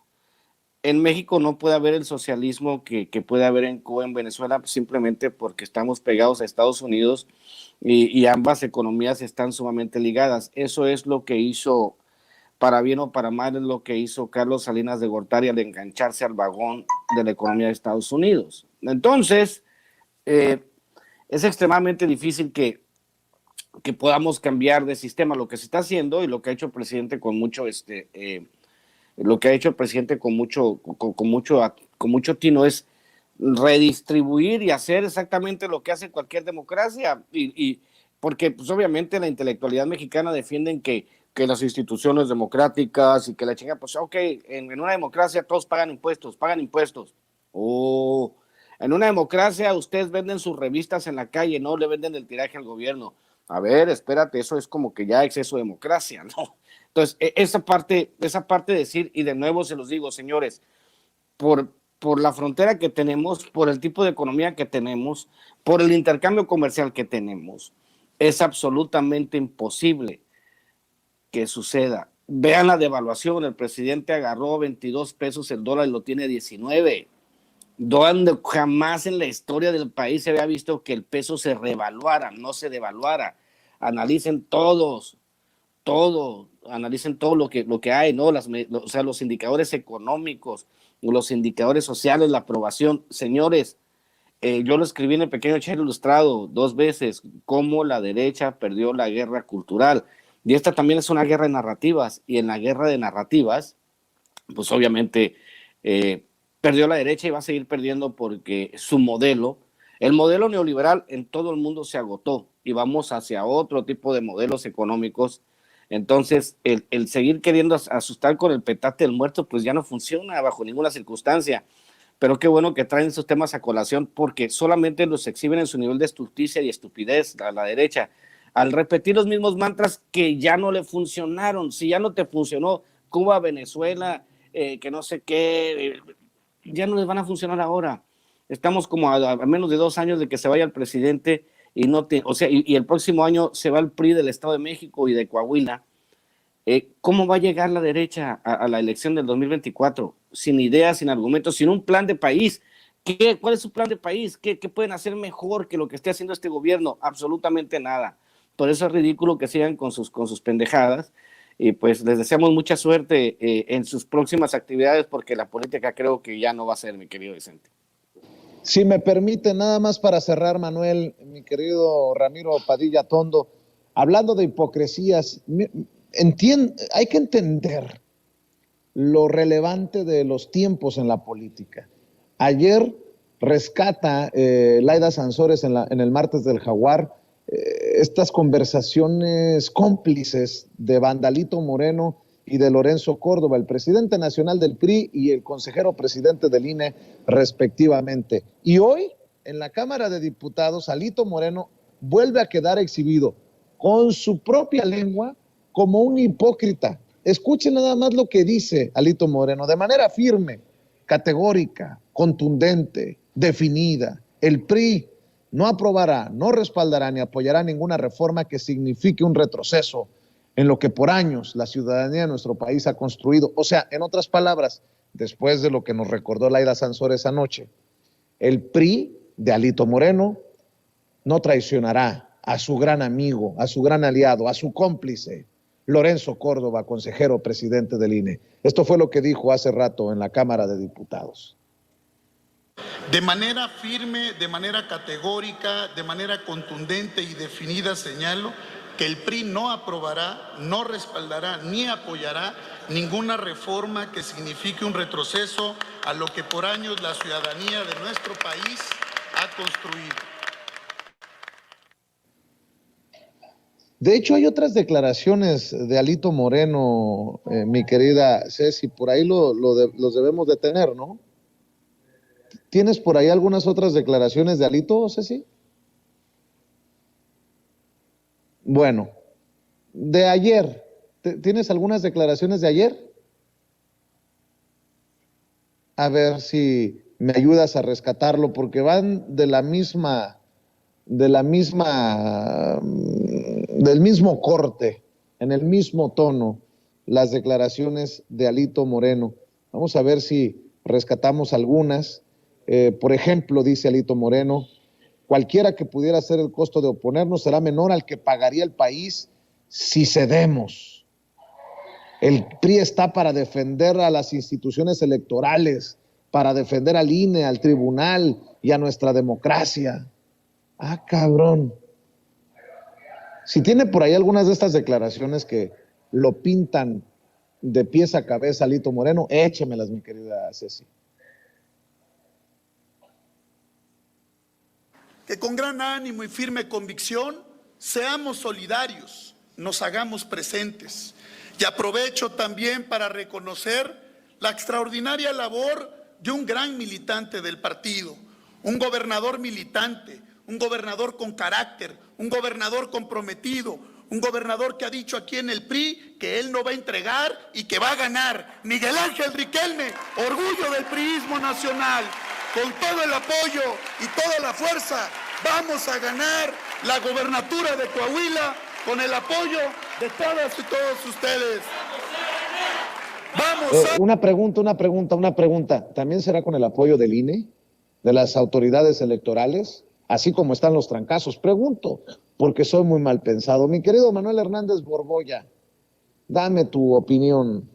En México no puede haber el socialismo que puede haber en Cuba, en Venezuela, simplemente porque estamos pegados a Estados Unidos y ambas economías están sumamente ligadas. Eso es lo que hizo, para bien o para mal, es lo que hizo Carlos Salinas de Gortari al engancharse al vagón de la economía de Estados Unidos. Entonces, es extremadamente difícil que podamos cambiar de sistema. Lo que se está haciendo y lo que ha hecho el presidente con mucho, con mucho tino es redistribuir y hacer exactamente lo que hace cualquier democracia. Y porque pues, obviamente la intelectualidad mexicana defienden que las instituciones democráticas y que la chingada, pues ok, en una democracia todos pagan impuestos. En una democracia ustedes venden sus revistas en la calle, no le venden el tiraje al gobierno. A ver, espérate, eso es como que ya exceso de democracia, ¿no? Entonces, esa parte de decir, y de nuevo se los digo, señores, por la frontera que tenemos, por el tipo de economía que tenemos, por el intercambio comercial que tenemos, es absolutamente imposible que suceda. Vean la devaluación, el presidente agarró 22 pesos el dólar y lo tiene 19. Donde jamás en la historia del país se había visto que el peso se revaluara, no se devaluara. Analicen analicen todo lo que hay, ¿no? O sea, los indicadores económicos, los indicadores sociales, la aprobación. Señores, yo lo escribí en el Pequeño Chero Ilustrado 2 veces, cómo la derecha perdió la guerra cultural. Y esta también es una guerra de narrativas, y en la guerra de narrativas, pues obviamente perdió la derecha y va a seguir perdiendo porque el modelo neoliberal en todo el mundo se agotó y vamos hacia otro tipo de modelos económicos. Entonces, el seguir queriendo asustar con el petate del muerto, pues ya no funciona bajo ninguna circunstancia. Pero qué bueno que traen esos temas a colación porque solamente los exhiben en su nivel de estulticia y estupidez a la derecha, al repetir los mismos mantras que ya no le funcionaron. Si ya no te funcionó Cuba, Venezuela, que no sé qué, ya no les van a funcionar ahora. Estamos como a menos de 2 años de que se vaya el presidente y el próximo año se va el PRI del Estado de México y de Coahuila. ¿Cómo va a llegar la derecha a la elección del 2024? Sin ideas, sin argumentos, sin un plan de país. ¿Cuál es su plan de país? ¿Qué pueden hacer mejor que lo que esté haciendo este gobierno? Absolutamente nada. Por eso es ridículo que sigan con sus pendejadas. Y pues les deseamos mucha suerte en sus próximas actividades, porque la política creo que ya no va a ser, mi querido Vicente. Si me permite, nada más para cerrar, Manuel, mi querido Ramiro Padilla Tondo, hablando de hipocresías, hay que entender lo relevante de los tiempos en la política. Ayer rescata Laida Sansores en el martes del Jaguar estas conversaciones cómplices de Vandalito Moreno y de Lorenzo Córdoba, el presidente nacional del PRI y el consejero presidente del INE, respectivamente. Y hoy, en la Cámara de Diputados, Alito Moreno vuelve a quedar exhibido con su propia lengua como un hipócrita. Escuchen nada más lo que dice Alito Moreno, de manera firme, categórica, contundente, definida. El PRI no aprobará, no respaldará ni apoyará ninguna reforma que signifique un retroceso en lo que por años la ciudadanía de nuestro país ha construido. O sea, en otras palabras, después de lo que nos recordó Laida Sansores anoche, el PRI de Alito Moreno no traicionará a su gran amigo, a su gran aliado, a su cómplice, Lorenzo Córdoba, consejero presidente del INE. Esto fue lo que dijo hace rato en la Cámara de Diputados. De manera firme, de manera categórica, de manera contundente y definida señalo que el PRI no aprobará, no respaldará ni apoyará ninguna reforma que signifique un retroceso a lo que por años la ciudadanía de nuestro país ha construido. De hecho, hay otras declaraciones de Alito Moreno, mi querida Ceci, por ahí los debemos de tener, ¿no? ¿Tienes por ahí algunas otras declaraciones de Alito, Ceci? Bueno, de ayer, ¿tienes algunas declaraciones de ayer? A ver si me ayudas a rescatarlo, porque van del mismo corte, en el mismo tono, las declaraciones de Alito Moreno. Vamos a ver si rescatamos algunas. Por ejemplo, dice Alito Moreno, cualquiera que pudiera ser el costo de oponernos será menor al que pagaría el país si cedemos. El PRI está para defender a las instituciones electorales para defender al INE, al tribunal y a nuestra democracia. Ah, cabrón. Si tiene por ahí algunas de estas declaraciones que lo pintan de pies a cabeza Alito Moreno, échemelas, mi querida Ceci. Que con gran ánimo y firme convicción seamos solidarios, nos hagamos presentes. Y aprovecho también para reconocer la extraordinaria labor de un gran militante del partido, un gobernador militante, un gobernador con carácter, un gobernador comprometido, un gobernador que ha dicho aquí en el PRI que él no va a entregar y que va a ganar. Miguel Ángel Riquelme, orgullo del priismo nacional. Con todo el apoyo y toda la fuerza, vamos a ganar la gobernatura de Coahuila con el apoyo de todas y todos ustedes. Vamos a... Una pregunta. ¿También será con el apoyo del INE, de las autoridades electorales, así como están los trancazos? Pregunto, porque soy muy mal pensado. Mi querido Manuel Hernández Borboya, dame tu opinión.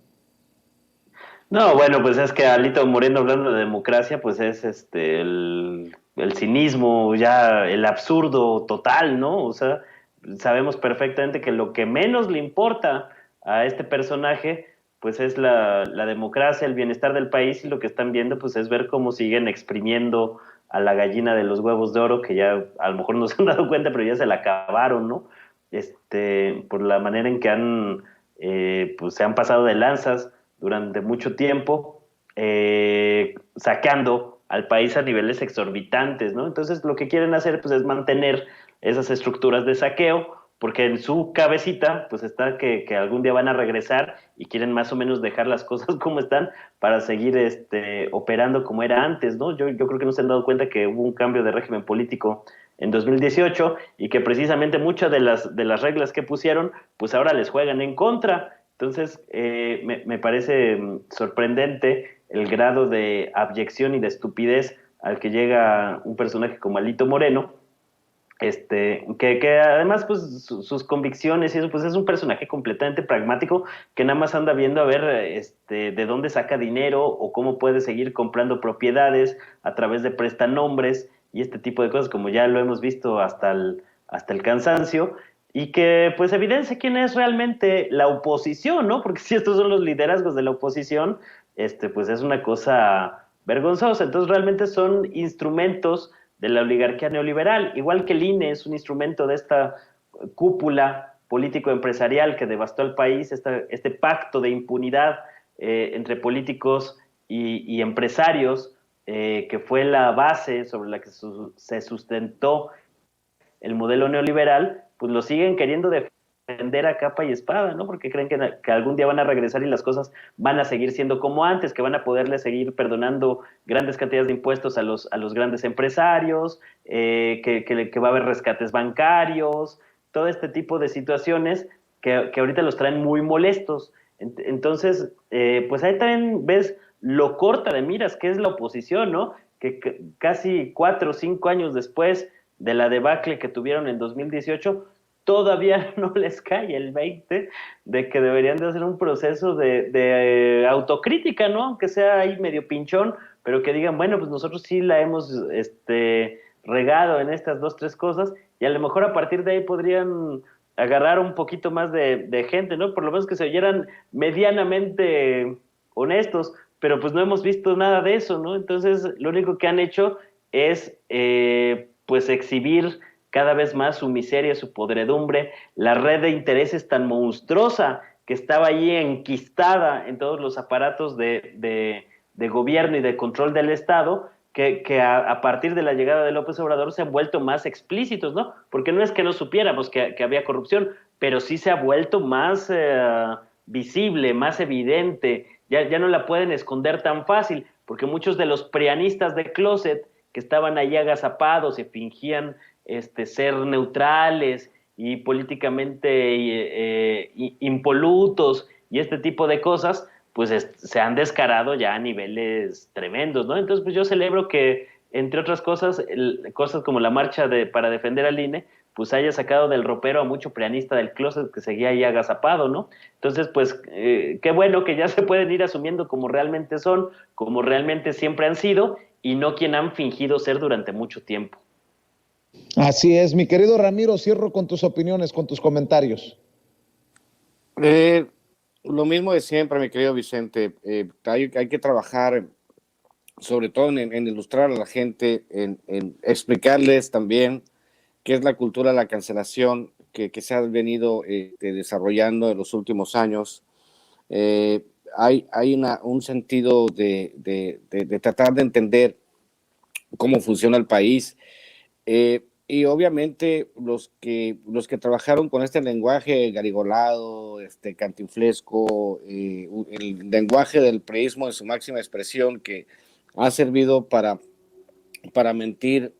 No, bueno, pues es que Alito Moreno, hablando de democracia, pues es el cinismo, ya el absurdo total, ¿no? O sea, sabemos perfectamente que lo que menos le importa a este personaje pues es la democracia, el bienestar del país, y lo que están viendo pues es ver cómo siguen exprimiendo a la gallina de los huevos de oro, que ya a lo mejor no se han dado cuenta, pero ya se la acabaron, ¿no? Por la manera en que pues se han pasado de lanzas durante mucho tiempo, saqueando al país a niveles exorbitantes, ¿no? Entonces lo que quieren hacer pues es mantener esas estructuras de saqueo, porque en su cabecita pues está que algún día van a regresar y quieren más o menos dejar las cosas como están para seguir operando como era antes, ¿no? Yo creo que no se han dado cuenta que hubo un cambio de régimen político en 2018 y que precisamente muchas de las reglas que pusieron pues ahora les juegan en contra. Entonces me parece sorprendente el grado de abyección y de estupidez al que llega un personaje como Alito Moreno, que además pues sus convicciones y eso, pues es un personaje completamente pragmático que nada más anda viendo a ver de dónde saca dinero o cómo puede seguir comprando propiedades a través de prestanombres y este tipo de cosas, como ya lo hemos visto hasta el cansancio, y que pues evidencia quién es realmente la oposición, ¿no? Porque si estos son los liderazgos de la oposición, pues es una cosa vergonzosa. Entonces realmente son instrumentos de la oligarquía neoliberal, igual que el INE es un instrumento de esta cúpula político-empresarial que devastó el país, este pacto de impunidad entre políticos y empresarios, que fue la base sobre la que se sustentó el modelo neoliberal, pues lo siguen queriendo defender a capa y espada, ¿no? Porque creen que algún día van a regresar y las cosas van a seguir siendo como antes, que van a poderle seguir perdonando grandes cantidades de impuestos a los grandes empresarios, que va a haber rescates bancarios, todo este tipo de situaciones que ahorita los traen muy molestos. Entonces, pues ahí también ves lo corta de miras que es la oposición, ¿no? Que casi 4 o 5 años después de la debacle que tuvieron en 2018, todavía no les cae el 20 de que deberían de hacer un proceso de autocrítica, ¿no? Aunque sea ahí medio pinchón, pero que digan, bueno, pues nosotros sí la hemos regado en estas 2, 3 cosas, y a lo mejor a partir de ahí podrían agarrar un poquito más de gente, ¿no? Por lo menos que se oyeran medianamente honestos, pero pues no hemos visto nada de eso, ¿no? Entonces lo único que han hecho es pues exhibir cada vez más su miseria, su podredumbre, la red de intereses tan monstruosa que estaba allí enquistada en todos los aparatos de gobierno y de control del Estado, que a partir de la llegada de López Obrador se han vuelto más explícitos, ¿no? Porque no es que no supiéramos que había corrupción, pero sí se ha vuelto más visible, más evidente, ya no la pueden esconder tan fácil, porque muchos de los prianistas de closet que estaban ahí agazapados y fingían ser neutrales y políticamente impolutos y este tipo de cosas, pues se han descarado ya a niveles tremendos, ¿no? Entonces, pues yo celebro que, entre otras cosas, cosas como la marcha para defender al INE, pues haya sacado del ropero a mucho prianista del closet que seguía ahí agazapado, ¿no? Entonces, pues, qué bueno que ya se pueden ir asumiendo como realmente son, como realmente siempre han sido, y no quien han fingido ser durante mucho tiempo. Así es, mi querido Ramiro, cierro con tus opiniones, con tus comentarios. Lo mismo de siempre, mi querido Vicente. Hay que trabajar sobre todo en ilustrar a la gente, en explicarles también qué es la cultura de la cancelación que se ha venido desarrollando en los últimos años. Hay un sentido de tratar de entender cómo funciona el país. Y obviamente los que trabajaron con este lenguaje garigolado, cantinflesco, el lenguaje del priismo en su máxima expresión, que ha servido para mentir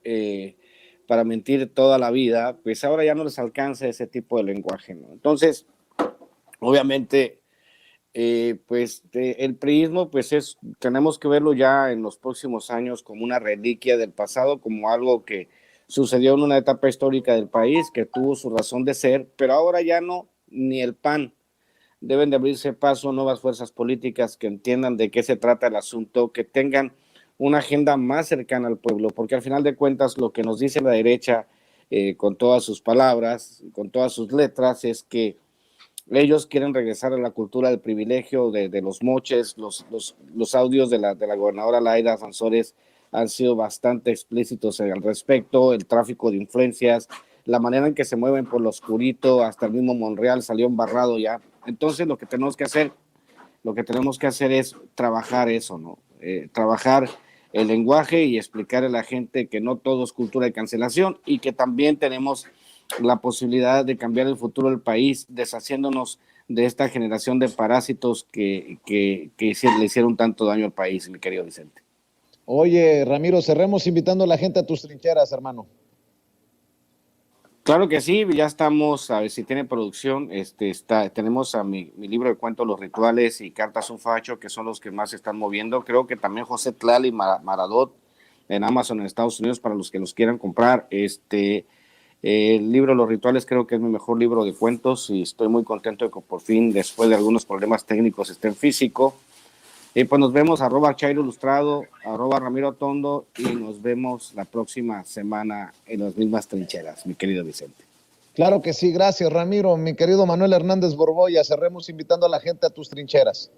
toda la vida, pues ahora ya no les alcanza ese tipo de lenguaje, ¿no? Entonces, obviamente, el priismo, pues tenemos que verlo ya en los próximos años como una reliquia del pasado, como algo que sucedió en una etapa histórica del país, que tuvo su razón de ser, pero ahora ya no, ni el PAN. Deben de abrirse paso nuevas fuerzas políticas que entiendan de qué se trata el asunto, que tengan una agenda más cercana al pueblo, porque al final de cuentas lo que nos dice la derecha con todas sus palabras, con todas sus letras, es que ellos quieren regresar a la cultura del privilegio, de los moches. Los audios de la gobernadora Laida Sansores han sido bastante explícitos al respecto, el tráfico de influencias, la manera en que se mueven por lo oscurito, hasta el mismo Monreal salió embarrado ya. Entonces lo que tenemos que hacer es trabajar eso, ¿no? Trabajar el lenguaje y explicarle a la gente que no todo es cultura de cancelación y que también tenemos la posibilidad de cambiar el futuro del país, deshaciéndonos de esta generación de parásitos que le hicieron tanto daño al país, mi querido Vicente. Oye, Ramiro, cerremos invitando a la gente a tus trincheras, hermano. Claro que sí, ya estamos, a ver si tiene producción, tenemos a mi libro de cuentos, Los Rituales y Cartas un Facho, que son los que más se están moviendo. Creo que también José Tlal y Maradot en Amazon en Estados Unidos para los que los quieran comprar. El libro Los Rituales creo que es mi mejor libro de cuentos y estoy muy contento de que por fin, después de algunos problemas técnicos, esté en físico. Pues nos vemos, @Chairo Ilustrado, @Ramiro Tondo, y nos vemos la próxima semana en las mismas trincheras, mi querido Vicente. Claro que sí, gracias, Ramiro. Mi querido Manuel Hernández Borboya, cerremos invitando a la gente a tus trincheras.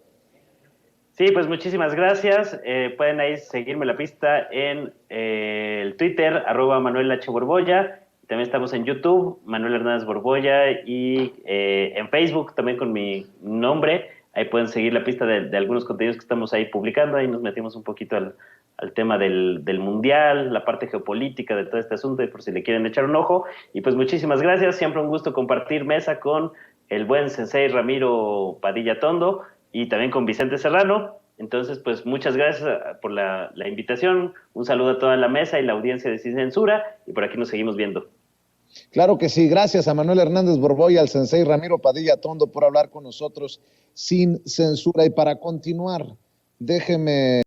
Sí, pues muchísimas gracias. Pueden ahí seguirme la pista en el Twitter, @Manuel H. Borboya. También estamos en YouTube, Manuel Hernández Borboya, y en Facebook también con mi nombre. Ahí pueden seguir la pista de algunos contenidos que estamos ahí publicando. Ahí nos metimos un poquito al tema del Mundial, la parte geopolítica de todo este asunto, y por si le quieren echar un ojo. Y pues muchísimas gracias. Siempre un gusto compartir mesa con el buen sensei Ramiro Padilla Tondo y también con Vicente Serrano. Entonces, pues muchas gracias por la invitación. Un saludo a toda la mesa y la audiencia de Sin Censura. Y por aquí nos seguimos viendo. Claro que sí, gracias a Manuel Hernández Borboya, al sensei Ramiro Padilla Tondo por hablar con nosotros sin censura. Y para continuar, déjeme